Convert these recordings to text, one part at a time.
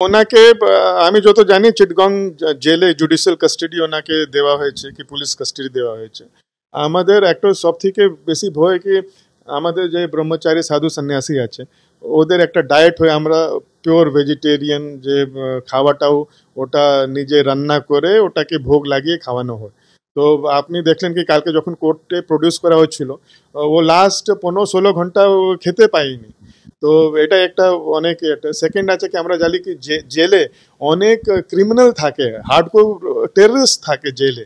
ওনাকে আমি যত জানি চিটগং জেলে জুডিশিয়াল কাস্টাডি ওনাকে দেওয়া হয়েছে কি পুলিশ কাস্টাডি দেওয়া হয়েছে। আমাদের একটা সব থেকে বেশি ভয় কি আমাদের যে ব্রহ্মচারী সাধু সন্ন্যাসী আছে ওদের একটা ডায়েট হয়, আমরা পিওর ভেজিটেরিয়ান, যে খাওয়াটাও ওটা নিজে রান্না করে ওটাকে ভোগ লাগিয়ে খাওয়ানো হয়। তো আপনি দেখলেন কি কালকে যখন কোর্টে প্রডিউস করা হচ্ছিল ও লাস্ট 15-16 ঘন্টা ও খেতে পায়নি। তো এটা একটা অনেক সেকেন্ড আছে কি আমরা জানি কি জেলে অনেক ক্রিমিনাল থাকে, হার্ডকোর টেররিস্ট থাকে জেলে।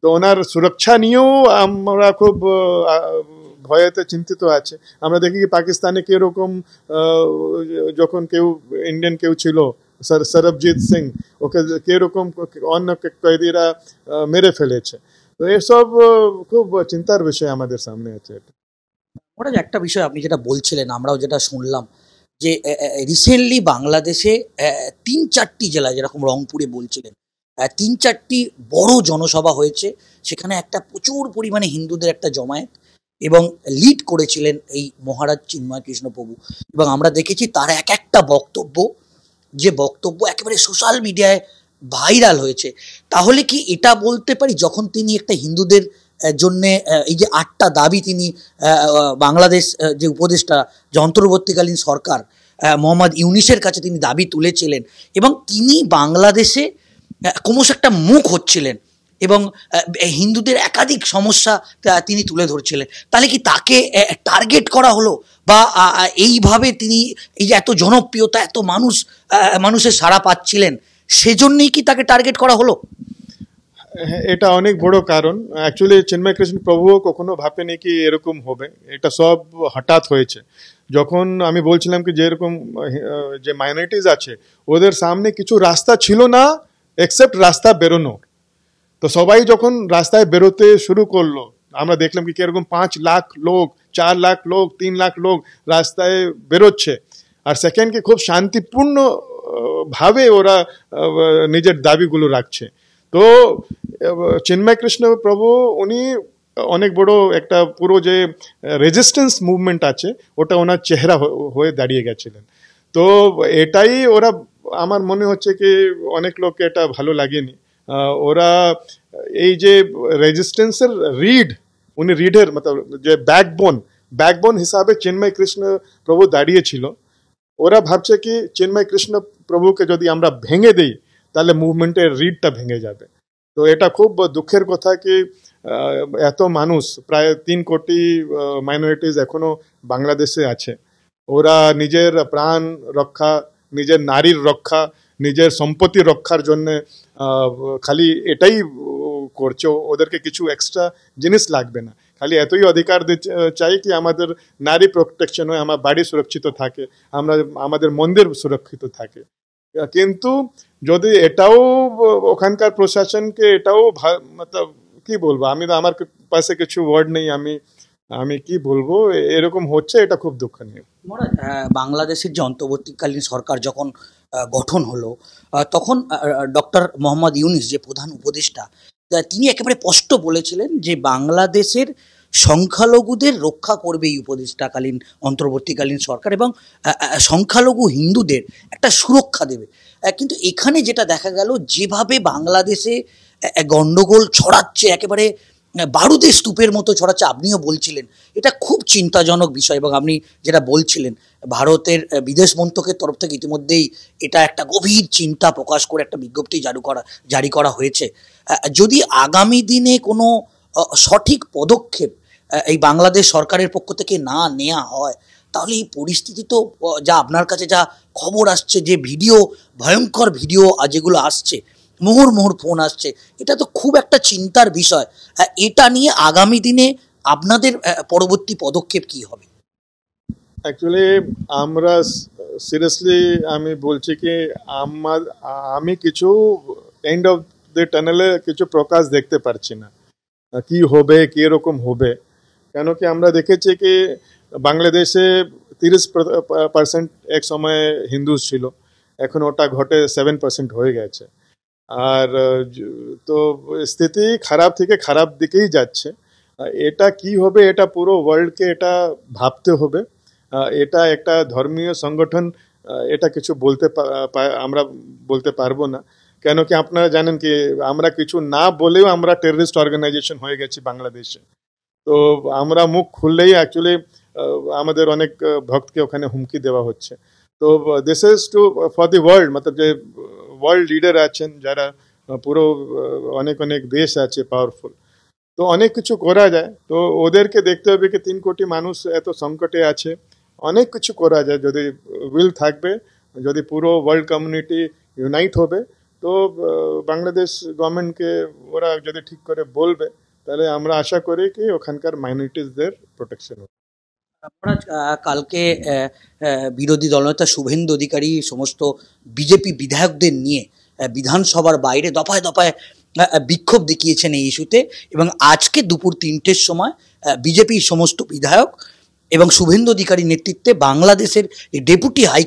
তো ওনার সুরক্ষা নিয়েও আমরা খুব ভয়েতে চিন্তিত আছে। আমরা দেখি কি পাকিস্তানে কিরকম যখন কেউ ইন্ডিয়ান কেউ ছিল সরবজিৎ সিং, ওকে কিরকম অন্য কয়েদিরা মেরে ফেলেছে। তো এসব খুব চিন্তার বিষয় আমাদের সামনে আছে। ওটা একটা বিষয় আপনি যেটা বলছিলেন, আমরাও যেটা শুনলাম যে রিসেন্টলি বাংলাদেশে 3-4টি জেলায়, যেরকম রংপুরে বলছিলেন, 3-4টি বড় জনসভা হয়েছে। সেখানে একটা প্রচুর পরিমাণে হিন্দুদের একটা জমায়েত, এবং লিড করেছিলেন এই মহারাজ চিন্ময় কৃষ্ণ প্রভু। এবং আমরা দেখেছি তার এক একটা বক্তব্য, যে বক্তব্য একেবারে সোশ্যাল মিডিয়ায় ভাইরাল হয়েছে। তাহলে কি এটা বলতে পারি যখন তিনি একটা হিন্দুদের জন্যে এই যে 8টা দাবি তিনি বাংলাদেশ যে উপদেষ্টা, যে অন্তর্বর্তীকালীন সরকার মোহাম্মদ ইউনিসের কাছে তিনি দাবি তুলেছিলেন, এবং তিনি বাংলাদেশে ক্রমশ একটা মুখ হচ্ছিলেন এবং হিন্দুদের একাধিক সমস্যা তিনি তুলে ধরছিলেন, তাহলে কি তাকে টার্গেট করা হলো? বা এইভাবে তিনি এই যে এত জনপ্রিয়তা, এত মানুষের সাড়া পাচ্ছিলেন, সেজন্যই কি তাকে টার্গেট করা হলো? এটা অনেক বড় কারণ। অ্যাকচুয়ালি চিন্ময় কৃষ্ণ প্রভুও কখনো ভাবেনি কি এরকম হবে, এটা সব হঠাৎ হয়েছে। যখন আমি বলছিলাম কি যেরকম যে মাইনরিটিস আছে ওদের সামনে কিছু রাস্তা ছিল না এক্সেপ্ট রাস্তা বেরোনো। তো সবাই যখন রাস্তায় বেরোতে শুরু করলো আমরা দেখলাম কি কিরকম 5 লাখ লোক, 4 লাখ লোক, 3 লাখ লোক রাস্তায় বেরোচ্ছে। আর সেকেন্ড কি খুব শান্তিপূর্ণ ভাবে ওরা নিজের দাবিগুলো রাখছে। তো চিন্ময় কৃষ্ণ প্রভু উনি অনেক বড় একটা পুরো যে রেজিস্ট্যান্স মুভমেন্ট আছে ওটা ওনার চেহারা হয়ে দাঁড়িয়ে গেছিলেন। তো এটাই ওরা, আমার মনে হচ্ছে কি অনেক লোককে এটা ভালো লাগেনি। ওরা এই যে রেজিস্ট্যান্সের উনি রিডের মতলব যে ব্যাকবোন হিসাবে চিন্ময় কৃষ্ণ প্রভু দাঁড়িয়েছিল। ওরা ভাবছে কি চিন্ময় কৃষ্ণ প্রভুকে যদি আমরা ভেঙে দিই তাহলে মুভমেন্টের রিডটা ভেঙে যাবে। তো এটা খুব দুঃখের কথা কি এত মানুষ, প্রায় 3 কোটি মাইনরিটিস এখনো বাংলাদেশে আছে। ওরা নিজের প্রাণ রক্ষা, নিজের নারীর রক্ষা, নিজের সম্পত্তি রক্ষার জন্য খালি এটাই করছে। ওদেরকে কিছু এক্সট্রা জিনিস লাগবে না, খালি এতই অধিকার চাই কি আমাদের নারী প্রোটেকশন হয়, আমার বাড়ি সুরক্ষিত থাকে, আমাদের মন্দির সুরক্ষিত থাকে। কিন্তু যদি এটাও ওখানকার প্রশাসনকে এটাও মতলব কি বলবো, আমি তো আমার পাশে কিছু ওয়ার্ড নেই, আমি কি বলবো, এরকম হচ্ছে, এটা খুব দুঃখনীয়। বাংলাদেশের যে অন্তর্বর্তীকালীন সরকার যখন গঠন হলো, তখন ডক্টর মোহাম্মদ ইউনিস যে প্রধান উপদেষ্টা, তিনি একেবারে স্পষ্ট বলেছিলেন যে বাংলাদেশের সংখ্যালঘুদের রক্ষা করবে এই উপদেষ্টাকালীন অন্তর্বর্তীকালীন সরকার, এবং সংখ্যালঘু হিন্দুদের একটা সুরক্ষা দেবে। কিন্তু এখানে যেটা দেখা গেল, যেভাবে বাংলাদেশে গণ্ডগোল ছড়াচ্ছে, একেবারে বারুদের স্তূপের মতো ছড়াচ্ছে, আপনিও বলছিলেন এটা খুব চিন্তাজনক বিষয়। এবং আপনি যেটা বলছিলেন, ভারতের বিদেশ মন্ত্রকের তরফ থেকে ইতিমধ্যেই এটা একটা গভীর চিন্তা প্রকাশ করে একটা বিজ্ঞপ্তি জারি করা হয়েছে। যদি আগামী দিনে কোনো সঠিক পদক্ষেপ এই বাংলাদেশ সরকারের পক্ষ থেকে না নেওয়া হয়, তাহলে এই পরিস্থিতি তো, যা আপনার কাছে যা খবর আসছে, যে ভয়ঙ্কর ভিডিও যেগুলো আসছে, মোহর ফোন আসছে, এটা তো খুব একটা চিন্তার বিষয়। এটা নিয়ে আগামী দিনে আপনাদের পরবর্তী পদক্ষেপ কি হবে? অ্যাকচুয়ালি আমরা সিরিয়াসলি আমি বলছি কি আমি কিছু এন্ড অফ দ্য টানেলে কিছু প্রকাশ দেখতে পারছি না কি হবে, কি রকম হবে। কেন কি আমরা দেখেছি কি বাংলাদেশে 30% এক সময় হিন্দু ছিল, এখন ওটা ঘটে 7% হয়ে গেছে। আর তো স্থিতি খারাপ থেকে খারাপ দিকেই যাচ্ছে। এটা কি হবে, এটা পুরো ওয়ার্ল্ডকে এটা ভাবতে হবে। এটা একটা ধর্মীয় সংগঠন এটা কিছু আমরা বলতে পারবো না। কেন কি আপনারা জানেন কি আমরা কিছু না বলেও আমরা টেররিস্ট অর্গানাইজেশন হয়ে গেছি বাংলাদেশে। তো আমরা মুখ খুললেই অ্যাকচুয়ালি আমাদের অনেক ভক্তকে ওখানে হুমকি দেওয়া হচ্ছে। তো this is too for the world, মতলব যে ওয়ার্ল্ড লিডার আছেন যারা পুরো অনেক অনেক দেশ আছে পাওয়ারফুল, তো অনেক কিছু করা যায়। তো ওদেরকে দেখতে হবে কি 3 কোটি মানুষ এত সংকটে আছে, অনেক কিছু করা যায় যদি উইল থাকবে, যদি পুরো ওয়ার্ল্ড কমিউনিটি ইউনাইট হবে। তো বাংলাদেশ গভর্নমেন্টকে ওরা যদি ঠিক করে বলবে তাহলে আমরা আশা করি কি ওখানকার মাইনরিটিসদের প্রোটেকশন হবে। আমরা কালকে বিরোধী দলনেতা শুভেন্দু অধিকারী সমস্ত বিজেপি বিধায়কদের নিয়ে বিধানসভার বাইরে দফায় দফায় বিক্ষোভ দেখিয়েছেন এই ইস্যুতে, এবং আজকে দুপুর 3টের সময় বিজেপির সমস্ত বিধায়ক এবং শুভেন্দু অধিকারীর নেতৃত্বে বাংলাদেশের ডেপুটি হাই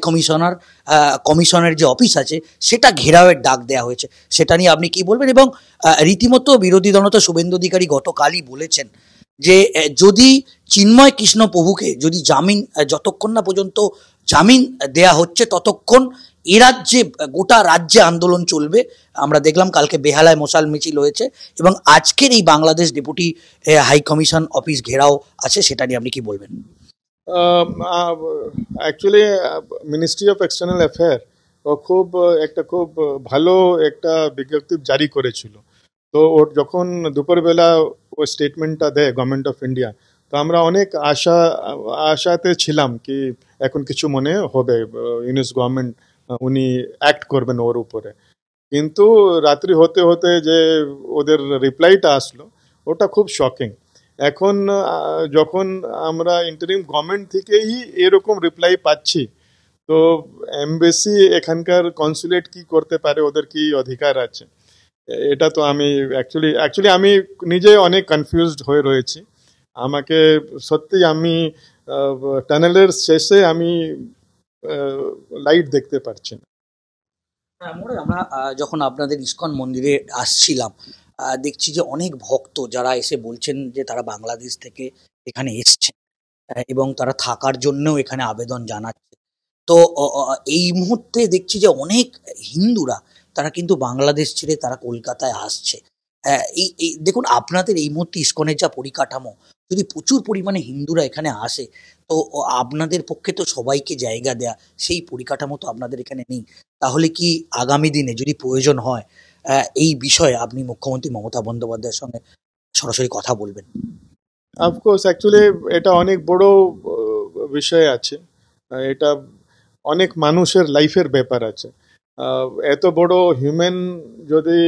কমিশনের যে অফিস আছে সেটা ঘেরাওয়ের ডাক দেওয়া হয়েছে। সেটা নিয়ে আপনি কি বলবেন? এবং রীতিমতো বিরোধী দলনেতা শুভেন্দু অধিকারী গতকালই বলেছেন যে যদি চিন্ময় কৃষ্ণ প্রভুকে যদি জামিন যতক্ষণ না পর্যন্ত জামিন দেয়া হচ্ছে ততক্ষণ এ রাজ্যে গোটা রাজ্যে আন্দোলন চলবে। আমরা দেখলাম কালকে বেহালায় মশাল মিছিল হয়েছে এবং আজকের এই Bangladesh deputy high commission office ঘেরাও আছে, সেটা নিয়ে আপনি কি বলবেন? Actually ministry of external affair খুব ভালো একটা বিজ্ঞপ্তি জারি করেছিল। তো ওর যখন দুপুরবেলা ও স্টেটমেন্টটা দেয় গভর্নমেন্ট অফ ইন্ডিয়া, তো আমরা অনেক আশাতে ছিলাম কি এখন কিছু মনে হবে, ইউনিস গভর্নমেন্ট উনি অ্যাক্ট করবেন ওর উপরে। কিন্তু রাত্রি হতে হতে যে ওদের রিপ্লাইটা আসলো ওটা খুব শকিং। এখন যখন আমরা ইন্টারিম গভর্নমেন্ট থেকেই এরকম রিপ্লাই পাচ্ছি, তো এমবেসি এখানকার কনসুলেট কি করতে পারে, ওদের কি অধিকার আছে, এটা তো আমি অ্যাকচুয়ালি আমি নিজে অনেক কনফিউজড হয়ে রয়েছি। আমাকে সত্যি আমি টানেলের শেষে আমি লাইট দেখতে পারছি না। আমরা যখন আপনাদের ইসকন মন্দিরে আসছিলাম দেখছি যে অনেক ভক্ত যারা এসে বলছেন যে তারা বাংলাদেশ থেকে এখানে এসছেন এবং তারা থাকার জন্যও এখানে আবেদন জানাচ্ছে। তো এই মুহূর্তে দেখছি যে অনেক হিন্দুরা তারা কিন্তু বাংলাদেশ ছেড়ে তারা কলকাতায় আসছে। এই দেখুন আপনাদের এই মুহূর্তে ইসকনের যা পরিকাঠামো, যদি প্রচুর পরিমাণে হিন্দুরা এখানে আসে তো আপনাদের পক্ষে তো সবাইকে জায়গা দেয়া সেই পরিকাঠামো তো আপনাদের এখানে নেই। তাহলে কি আগামী দিনে যদি প্রয়োজন হয় এই বিষয়ে আপনি মুখ্যমন্ত্রী মমতা বন্দ্যোপাধ্যায়ের সঙ্গে সরাসরি কথা বলবেন? অফকোর্স অ্যাকচুয়ালি এটা অনেক বড় বিষয় আছে। এটা অনেক মানুষের লাইফের ব্যাপার আছে। এত বড় হিউম্যান যদি